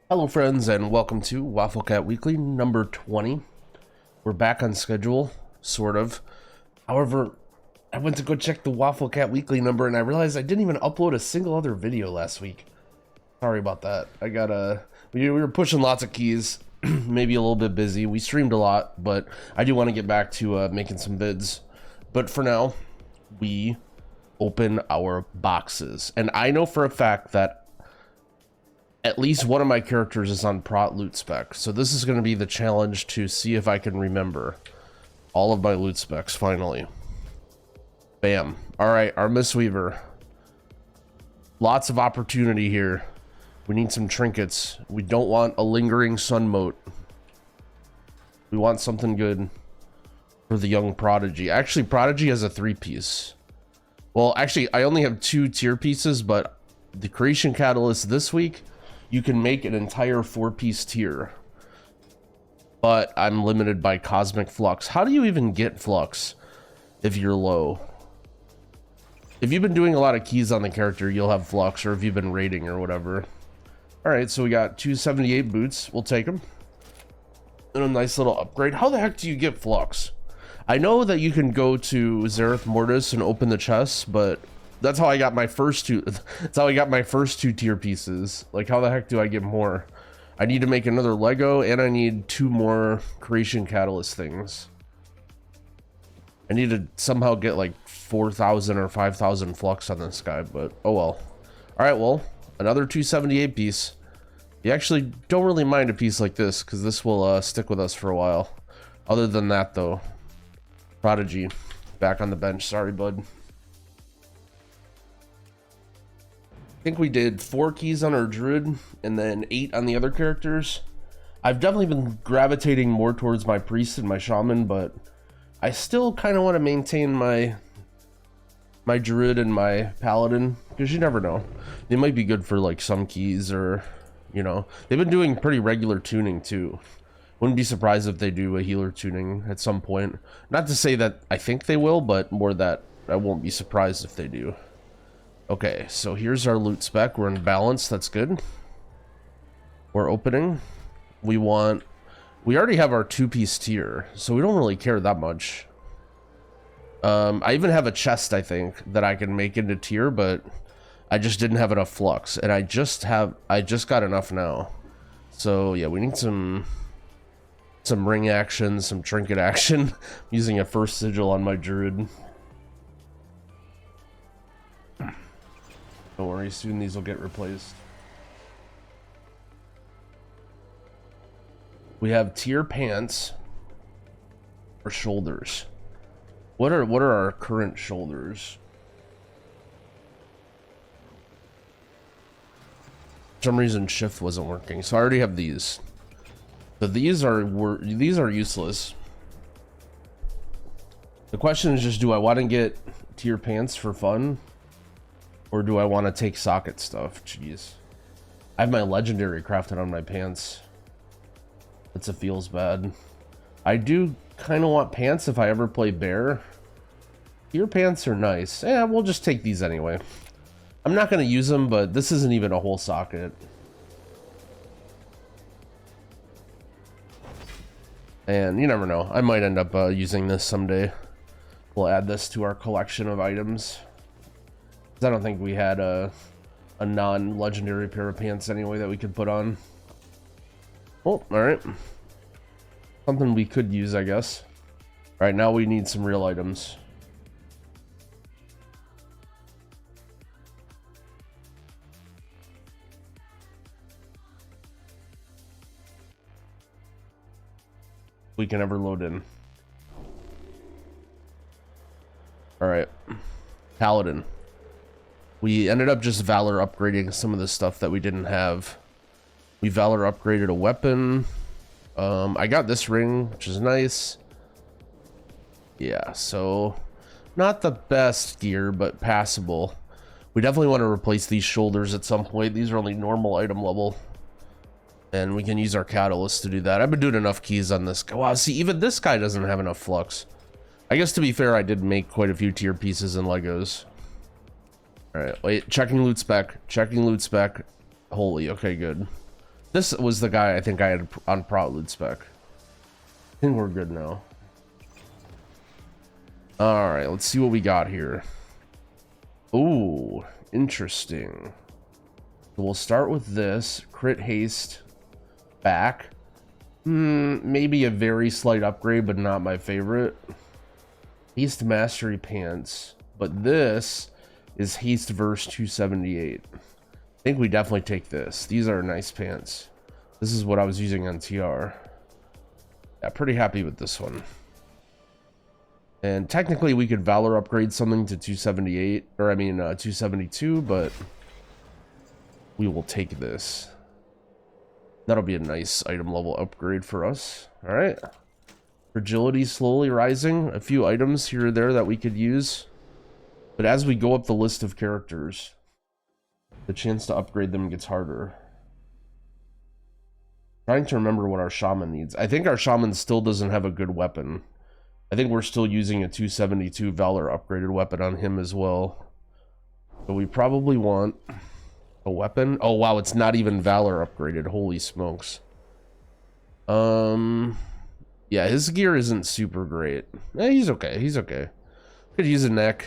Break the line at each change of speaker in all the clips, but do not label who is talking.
Hello friends and welcome to Wafflecat Weekly number 20. We're back on schedule, sort of. However, I went to go check the Wafflecat Weekly number and I realized I didn't even upload a single other video last week. Sorry about that. We were pushing lots of keys, maybe a little bit busy. We streamed a lot, but I do want to get back to making some vids. But for now, we open our boxes. And I know for a fact that at least one of my characters is on prot loot spec, so this is going to be the challenge to see if I can remember all of my loot specs finally. Bam. Alright, our Mistweaver. Lots of opportunity here. We need some trinkets. We don't want a lingering sun mote. We want something good for the young Prodigy. Actually, Prodigy has a 3-piece. Well, actually, I only have 2 tier pieces, but the Creation Catalyst this week, you can make an entire 4-piece tier, but I'm limited by Cosmic Flux. How do you even get Flux if you're low? If you've been doing a lot of keys on the character, you'll have Flux, or if you've been raiding or whatever. All right, so we got 278 boots. We'll take them. And a nice little upgrade. How the heck do you get Flux? I know that you can go to Zereth Mortis and open the chest, but that's how I got my first two. That's how I got my first 2 tier pieces. Like, how the heck do I get more? I need to make another Lego, and I need 2 more Creation Catalyst things. I need to somehow get like 4,000 or 5,000 Flux on this guy, but oh well. All right, well, another 278 piece. You actually don't really mind a piece like this, because this will stick with us for a while. Other than that, though, Prodigy back on the bench. Sorry, bud. I think we did 4 keys on our Druid and then 8 on the other characters. I've definitely been gravitating more towards my Priest and my Shaman, but I still kind of want to maintain my Druid and my Paladin, because you never know. They might be good for like some keys, or, you know, they've been doing pretty regular tuning too. Wouldn't be surprised if they do a healer tuning at some point. Not to say that I think they will, but more that I won't be surprised if they do. Okay, so here's our loot spec. We're in balance. That's good. We're opening. We already have our 2-piece tier, so we don't really care that much. I even have a chest, I think, that I can make into tier, but I just didn't have enough Flux, and I just got enough now. So yeah, we need some ring action, some trinket action. I'm using a first sigil on my Druid. Don't worry, soon these will get replaced. We have tier pants or shoulders. What are our current shoulders? For some reason shift wasn't working, so I already have these. So these are useless. The question is just, do I want to get tier pants for fun? Or do I want to take socket stuff? Jeez. I have my legendary crafted on my pants. That's a feels bad. I do kind of want pants if I ever play bear. Your pants are nice. Yeah, we'll just take these anyway. I'm not going to use them, but this isn't even a whole socket. And you never know. I might end up using this someday. We'll add this to our collection of items. I don't think we had a non-legendary pair of pants anyway that we could put on. Oh, alright. Something we could use, I guess. Alright, now we need some real items. We can ever load in. Alright. Paladin. We ended up just Valor upgrading some of the stuff that we didn't have. We Valor upgraded a weapon. I got this ring, which is nice. Yeah, so not the best gear, but passable. We definitely want to replace these shoulders at some point. These are only normal item level. And we can use our catalyst to do that. I've been doing enough keys on this guy. Wow, see, even this guy doesn't have enough Flux. I guess to be fair, I did make quite a few tier pieces and Legos. All right, wait, checking loot spec. Checking loot spec. Holy, okay, good. This was the guy I think I had on Prelude spec. I think we're good now. Alright, let's see what we got here. Ooh, interesting. So we'll start with this. Crit haste back. Maybe a very slight upgrade, but not my favorite. Haste mastery pants. But this is haste verse 278. I think we definitely take this. These are nice pants. This is what I was using on TR. Yeah, pretty happy with this one. And technically we could Valor upgrade something to 278, or I mean 272, but we will take this. That'll be a nice item level upgrade for us. All right. Fragility slowly rising. A few items here or there that we could use. But as we go up the list of characters, the chance to upgrade them gets harder. Trying to remember what our shaman needs. I think our shaman still doesn't have a good weapon. I think we're still using a 272 Valor upgraded weapon on him as well. So we probably want a weapon. Oh wow, it's not even Valor upgraded. Holy smokes. Yeah, his gear isn't super great. He's okay. He's okay. Could use a neck,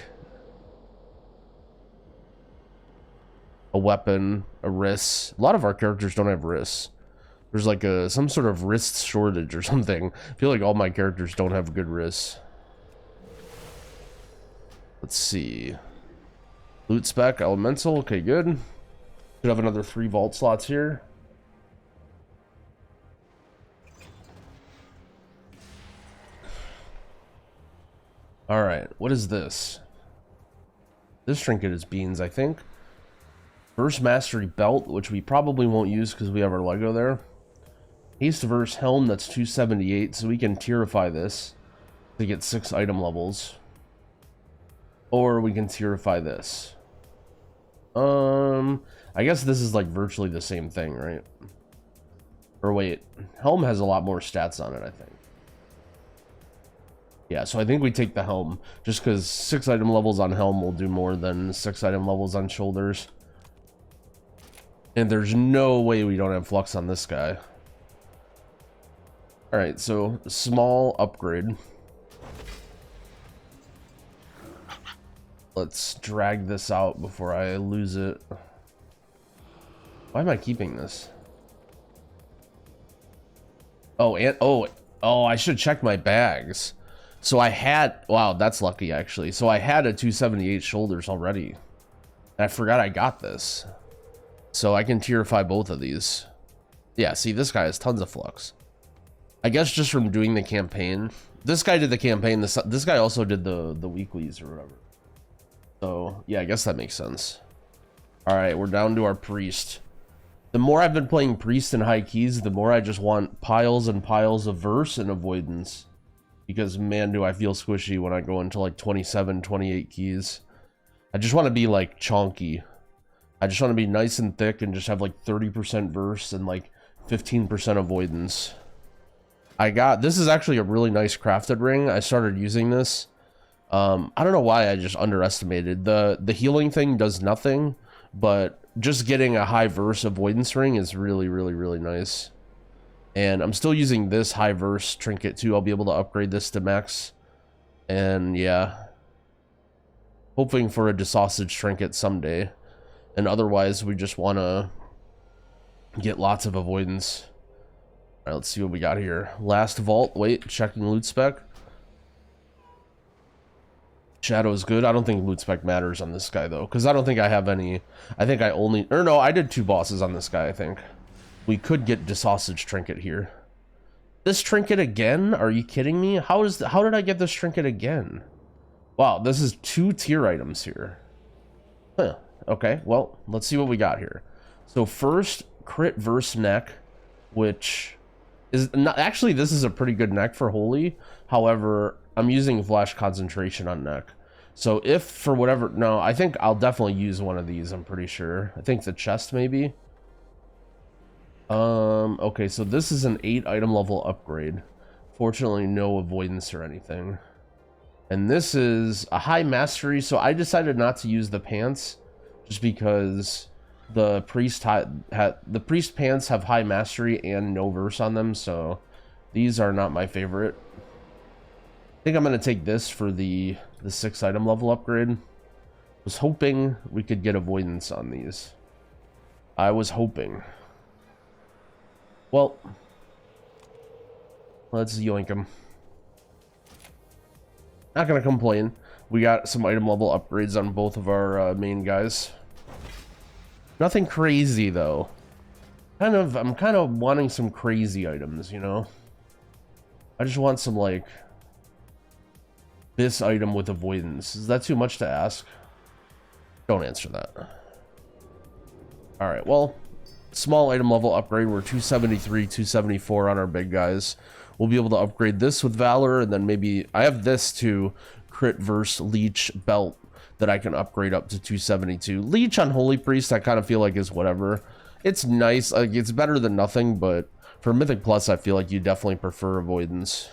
a weapon, a wrist. A lot of our characters don't have wrists. There's like some sort of wrist shortage or something. I feel like all my characters don't have good wrists. Let's see. Loot spec, elemental. Okay, good. Should have another 3 vault slots here. All right, what is this? This trinket is beans, I think. Verse mastery belt, which we probably won't use because we have our Lego there. Haste verse helm, that's 278, so we can tierify this to get 6 item levels. Or we can tierify this. I guess this is like virtually the same thing, right? Or wait, helm has a lot more stats on it, I think. Yeah, so I think we take the helm, just because 6 item levels on helm will do more than 6 item levels on shoulders. And there's no way we don't have flux on this guy. Alright, so small upgrade. Let's drag this out before I lose it. Why am I keeping this? Oh, and oh, I should check my bags. So I had, wow, that's lucky actually. So I had a 278 shoulders already. And I forgot I got this. So I can tierify both of these. Yeah, see, this guy has tons of flux. I guess just from doing the campaign. This guy did the campaign. This guy also did the weeklies or whatever. So yeah, I guess that makes sense. All right, we're down to our priest. The more I've been playing priest and high keys, the more I just want piles and piles of verse and avoidance. Because man, do I feel squishy when I go into like 27, 28 keys. I just want to be like chonky. I just want to be nice and thick and just have like 30% verse and like 15% avoidance. This is actually a really nice crafted ring. I started using this. I don't know why I just underestimated. The healing thing does nothing, but just getting a high verse avoidance ring is really, really, really nice. And I'm still using this high verse trinket too. I'll be able to upgrade this to max. And yeah, hoping for a desausage trinket someday. And otherwise, we just want to get lots of avoidance. All right, let's see what we got here. Last vault. Wait, checking loot spec. Shadow is good. I don't think loot spec matters on this guy though, because I don't think I have any. I think I only, or no, I did 2 bosses on this guy. I think we could get desausage trinket here. This trinket again? Are you kidding me? How did I get this trinket again? Wow, this is 2 tier items here. Huh. Okay, well, let's see what we got here. So first, crit verse neck, which is not actually, this is a pretty good neck for holy. However, I'm using flash concentration on neck. So if for whatever, no, I think I'll definitely use one of these. I'm pretty sure. I think the chest maybe. Okay, so this is an 8 item level upgrade. Fortunately, no avoidance or anything. And this is a high mastery. So I decided not to use the pants just because the priest the priest pants have high mastery and no verse on them, so these are not my favorite. I think I'm gonna take this for the 6 item level upgrade. Was hoping we could get avoidance on these. I was hoping. Well, let's yoink them. Not gonna complain. We got some item level upgrades on both of our main guys. Nothing crazy though. I'm kind of wanting some crazy items, you know. I just want some like this item with avoidance. Is that too much to ask? Don't answer that. All right, well, small item level upgrade. We're 273, 274 on our big guys. We'll be able to upgrade this with Valor, and then maybe I have this to crit verse leech belt that I can upgrade up to 272. Leech on Holy Priest, I kind of feel like is whatever. It's nice, like it's better than nothing, but for Mythic Plus, I feel like you definitely prefer avoidance.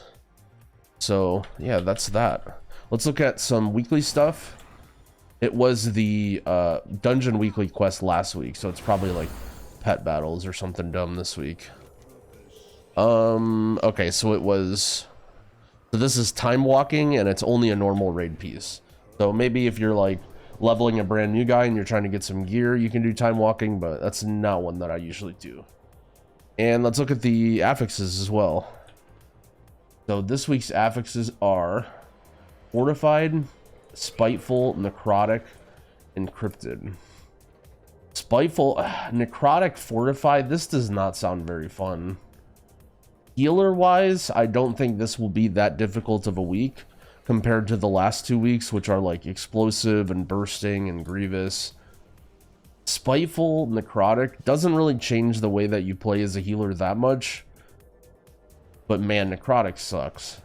So yeah, that's that. Let's look at some weekly stuff. It was the dungeon weekly quest last week, so it's probably like pet battles or something dumb this week. Okay, so it was, so this is time walking and it's only a normal raid piece. So maybe if you're like leveling a brand new guy and you're trying to get some gear, you can do time walking, but that's not one that I usually do. And let's look at the affixes as well. So this week's affixes are fortified, spiteful, necrotic, encrypted. Spiteful, necrotic, fortified. This does not sound very fun. Healer wise, I don't think this will be that difficult of a week compared to the last 2 weeks, which are like explosive and bursting and grievous. Spiteful, necrotic doesn't really change the way that you play as a healer that much, but man, necrotic sucks.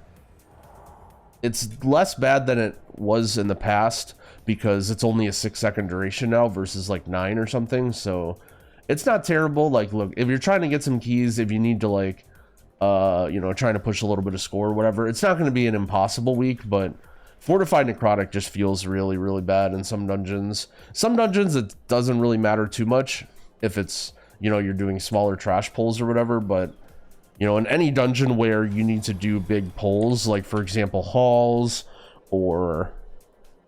It's less bad than it was in the past because it's only a 6-second duration now versus like 9 or something, so it's not terrible. Like, look, if you're trying to get some keys, if you need to like you know, trying to push a little bit of score or whatever, it's not going to be an impossible week, but fortified necrotic just feels really, really bad in some dungeons. Some dungeons, it doesn't really matter too much if it's, you know, you're doing smaller trash pulls or whatever, but, you know, in any dungeon where you need to do big pulls, like, for example, halls or,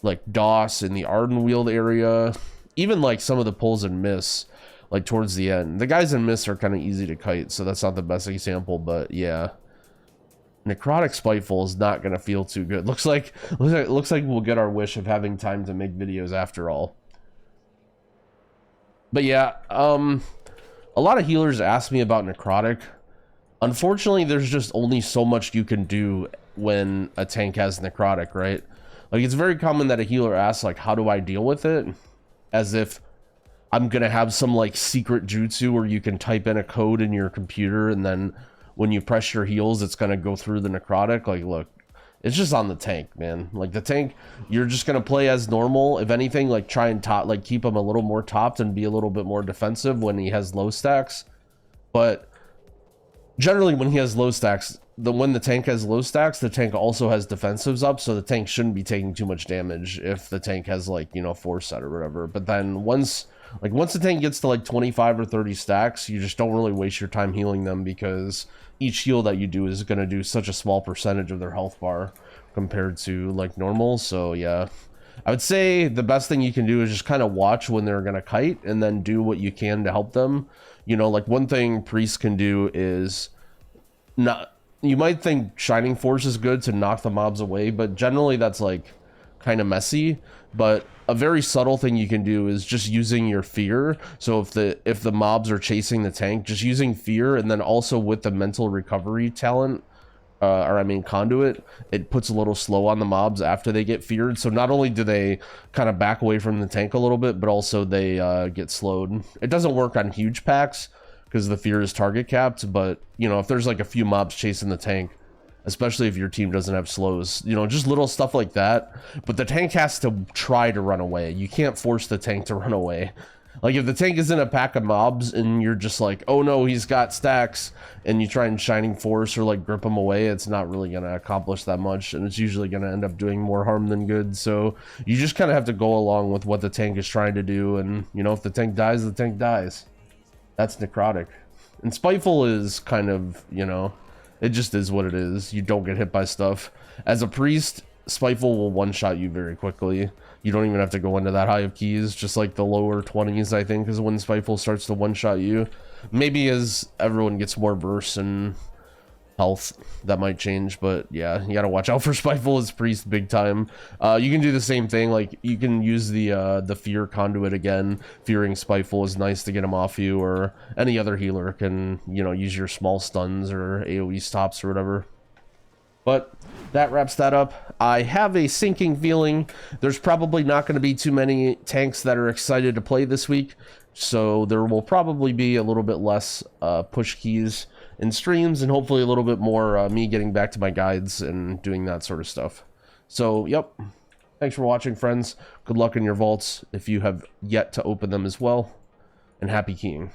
like, DOS in the Ardenweald area, even, like, some of the pulls in Mists, like, towards the end. The guys in Mists are kind of easy to kite, so that's not the best example, but, yeah. Necrotic Spiteful is not going to feel too good. Looks like we'll get our wish of having time to make videos after all. But yeah, a lot of healers ask me about Necrotic. Unfortunately, there's just only so much you can do when a tank has Necrotic, right? Like, it's very common that a healer asks, like, how do I deal with it? As if I'm going to have some, like, secret jutsu where you can type in a code in your computer and then when you press your heals, it's going to go through the necrotic. Like, look, it's just on the tank, man. Like, the tank, you're just going to play as normal. If anything, like, try and keep him a little more topped and be a little bit more defensive when he has low stacks. But generally, when he has low stacks, when the tank has low stacks, the tank also has defensives up, so the tank shouldn't be taking too much damage if the tank has, like, you know, 4-set or whatever. But then once the tank gets to like 25 or 30 stacks, you just don't really waste your time healing them because each heal that you do is going to do such a small percentage of their health bar compared to like normal. So yeah, I would say the best thing you can do is just kind of watch when they're going to kite and then do what you can to help them. You know, like one thing priests can do is you might think Shining Force is good to knock the mobs away, but generally that's like kind of messy. But a very subtle thing you can do is just using your fear. So if the mobs are chasing the tank, just using fear, and then also with the mental recovery talent, conduit, it puts a little slow on the mobs after they get feared. So not only do they kind of back away from the tank a little bit, but also they get slowed. It doesn't work on huge packs because the fear is target capped, but you know, if there's like a few mobs chasing the tank, especially if your team doesn't have slows, you know, just little stuff like that. But the tank has to try to run away. You can't force the tank to run away. Like, if the tank is in a pack of mobs and you're just like, oh no, he's got stacks, and you try and Shining Force or like grip him away, it's not really going to accomplish that much, and it's usually going to end up doing more harm than good. So you just kind of have to go along with what the tank is trying to do, and you know, if the tank dies, the tank dies. That's Necrotic. And Spiteful is kind of, you know, it just is what it is. You don't get hit by stuff. As a priest, Spiteful will one-shot you very quickly. You don't even have to go into that high of keys. Just like the lower 20s, I think, is when Spiteful starts to one-shot you. Maybe as everyone gets more verse and health, that might change. But yeah, you gotta watch out for Spiteful as priest big time. You can do the same thing. Like, you can use the fear conduit again. Fearing Spiteful is nice to get him off you, or any other healer can, you know, use your small stuns or AoE stops or whatever. But that wraps that up. I have a sinking feeling there's probably not going to be too many tanks that are excited to play this week. So there will probably be a little bit less push keys in streams, and hopefully a little bit more me getting back to my guides and doing that sort of stuff. So, yep. Thanks for watching, friends. Good luck in your vaults if you have yet to open them as well. And happy keying.